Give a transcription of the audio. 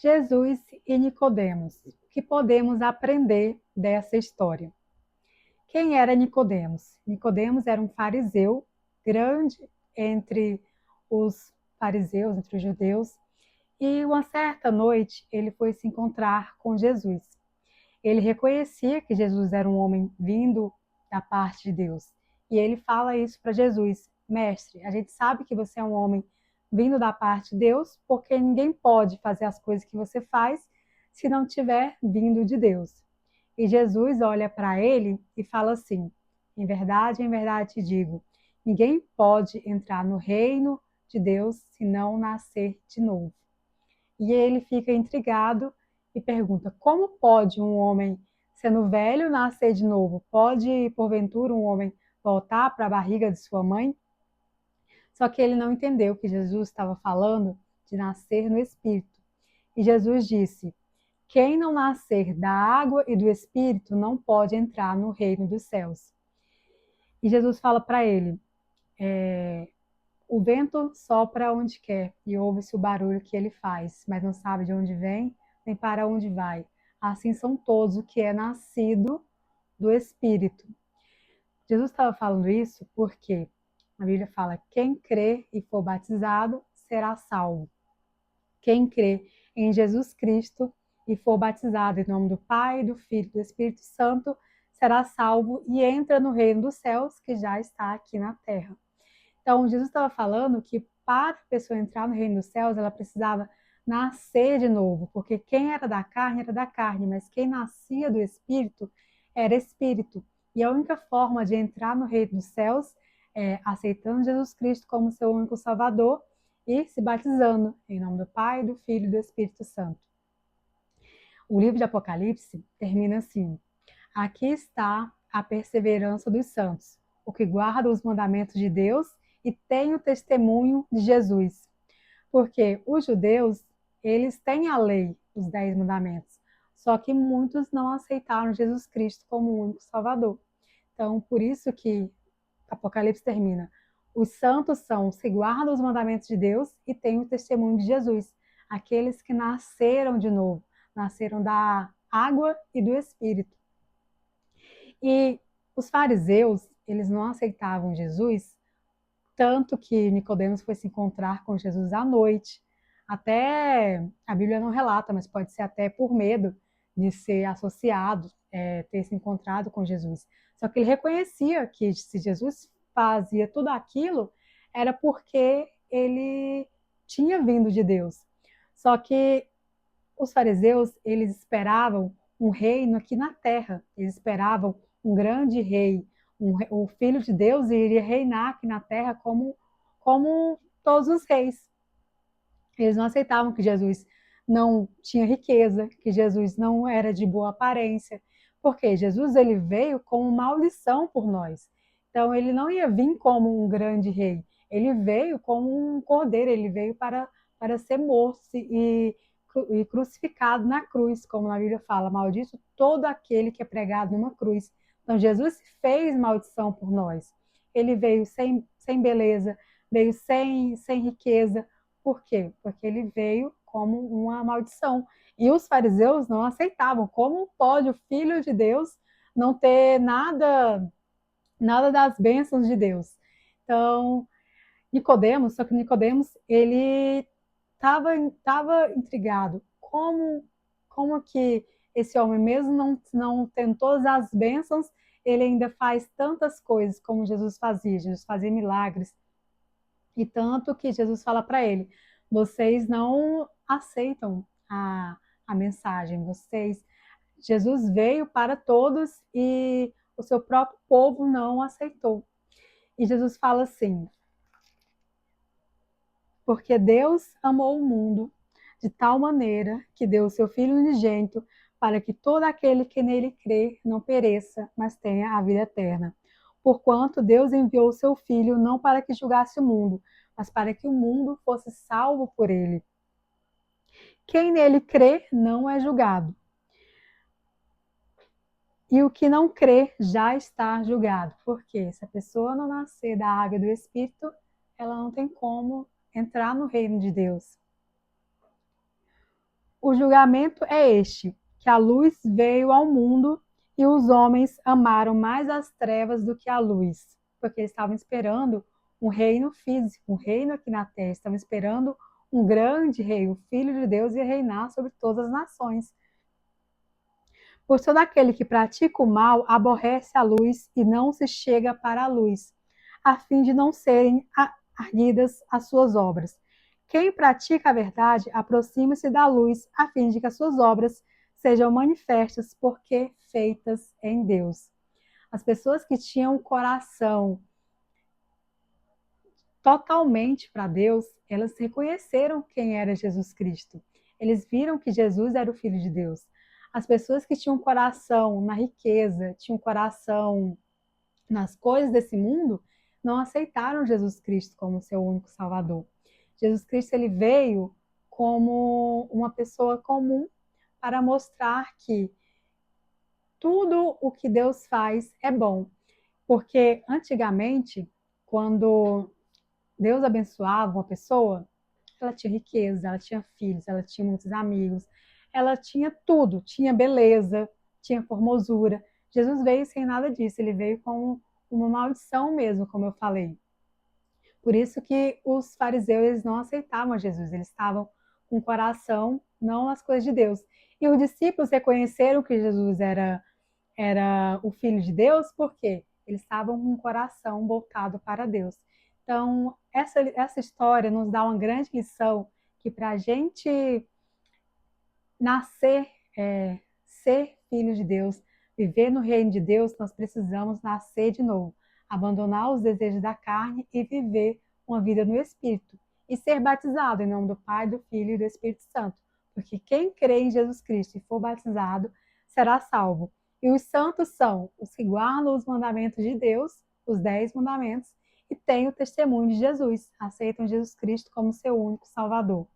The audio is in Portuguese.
Jesus e Nicodemos. O que podemos aprender dessa história? Quem era Nicodemos? Nicodemos era um fariseu grande entre os fariseus, entre os judeus, e uma certa noite ele foi se encontrar com Jesus. Ele reconhecia que Jesus era um homem vindo da parte de Deus. E ele fala isso para Jesus: Mestre, a gente sabe que você é um homem vindo da parte de Deus, porque ninguém pode fazer as coisas que você faz se não tiver vindo de Deus. E Jesus olha para ele e fala assim: em verdade te digo, ninguém pode entrar no reino de Deus se não nascer de novo. E ele fica intrigado e pergunta: como pode um homem, sendo velho, nascer de novo? Pode, porventura, um homem voltar para a barriga de sua mãe? Só que ele não entendeu que Jesus estava falando de nascer no Espírito. E Jesus disse: quem não nascer da água e do Espírito não pode entrar no reino dos céus. E Jesus fala para ele: o vento sopra onde quer e ouve-se o barulho que ele faz, mas não sabe de onde vem nem para onde vai. Assim são todos o que é nascido do Espírito. Jesus estava falando isso porque a Bíblia fala: quem crê e for batizado será salvo. Quem crê em Jesus Cristo e for batizado em nome do Pai, do Filho e do Espírito Santo será salvo e entra no reino dos céus que já está aqui na terra. Então, Jesus estava falando que para a pessoa entrar no reino dos céus, ela precisava nascer de novo, porque quem era da carne, mas quem nascia do Espírito era Espírito. E a única forma de entrar no reino dos céus é aceitando Jesus Cristo como seu único Salvador e se batizando em nome do Pai, do Filho e do Espírito Santo. O livro de Apocalipse termina assim: aqui está a perseverança dos santos, o que guarda os mandamentos de Deus e tem o testemunho de Jesus. Porque os judeus, eles têm a lei, os 10 mandamentos, só que muitos não aceitaram Jesus Cristo como o único Salvador. Então, por isso que Apocalipse termina: os santos são os que guardam os mandamentos de Deus e têm o testemunho de Jesus, aqueles que nasceram de novo, nasceram da água e do Espírito. E os fariseus, eles não aceitavam Jesus, tanto que Nicodemos foi se encontrar com Jesus à noite. Até a Bíblia não relata, mas pode ser até por medo de ser associado, ter se encontrado com Jesus. Só que ele reconhecia que se Jesus fazia tudo aquilo, era porque ele tinha vindo de Deus. Só que os fariseus, eles esperavam um reino aqui na terra. Eles esperavam um grande rei, o Filho de Deus iria reinar aqui na terra como todos os reis. Eles não aceitavam que Jesus não tinha riqueza, que Jesus não era de boa aparência, porque Jesus ele veio como maldição por nós. Então ele não ia vir como um grande rei, ele veio como um cordeiro, ele veio para ser morto e crucificado na cruz, como na Bíblia fala: maldito todo aquele que é pregado numa cruz. Então Jesus fez maldição por nós. Ele veio sem beleza, veio sem riqueza. Por quê? Porque ele veio como uma maldição. E os fariseus não aceitavam. Como pode o Filho de Deus não ter nada das bênçãos de Deus? Então, Nicodemos, só que Nicodemos, ele estava intrigado. Como que esse homem, mesmo não tendo todas as bênçãos, ele ainda faz tantas coisas como Jesus fazia. Jesus fazia milagres. E tanto que Jesus fala para ele: vocês não aceitam a mensagem, Jesus veio para todos e o seu próprio povo não aceitou. E Jesus fala assim: porque Deus amou o mundo de tal maneira que deu o seu Filho unigênito para que todo aquele que nele crê não pereça, mas tenha a vida eterna. Porquanto Deus enviou o seu Filho não para que julgasse o mundo, mas para que o mundo fosse salvo por ele. Quem nele crê não é julgado. E o que não crê já está julgado. Porque se a pessoa não nascer da água e do Espírito, ela não tem como entrar no reino de Deus. O julgamento é este, que a luz veio ao mundo e os homens amaram mais as trevas do que a luz, porque eles estavam esperando um reino físico, um reino aqui na terra, estavam esperando um grande rei, o Filho de Deus ia reinar sobre todas as nações. Pois todo aquele que pratica o mal aborrece a luz e não se chega para a luz, a fim de não serem arguidas as suas obras. Quem pratica a verdade aproxima-se da luz, a fim de que as suas obras sejam manifestas, porque feitas em Deus. As pessoas que tinham o coração totalmente para Deus, elas reconheceram quem era Jesus Cristo. Eles viram que Jesus era o Filho de Deus. As pessoas que tinham coração na riqueza, tinham coração nas coisas desse mundo, não aceitaram Jesus Cristo como seu único Salvador. Jesus Cristo ele veio como uma pessoa comum para mostrar que tudo o que Deus faz é bom. Porque antigamente, quando Deus abençoava uma pessoa, ela tinha riqueza, ela tinha filhos, ela tinha muitos amigos, ela tinha tudo, tinha beleza, tinha formosura. Jesus veio sem nada disso, ele veio com uma maldição mesmo, como eu falei. Por isso que os fariseus eles não aceitavam Jesus, eles estavam com o coração não nas coisas de Deus. E os discípulos reconheceram que Jesus era o Filho de Deus, porque eles estavam com o coração voltado para Deus. Então, essa história nos dá uma grande lição que para a gente nascer, ser filho de Deus, viver no reino de Deus, nós precisamos nascer de novo, abandonar os desejos da carne e viver uma vida no Espírito. E ser batizado em nome do Pai, do Filho e do Espírito Santo. Porque quem crê em Jesus Cristo e for batizado será salvo. E os santos são os que guardam os mandamentos de Deus, os 10 mandamentos, e têm o testemunho de Jesus, aceitam Jesus Cristo como seu único Salvador.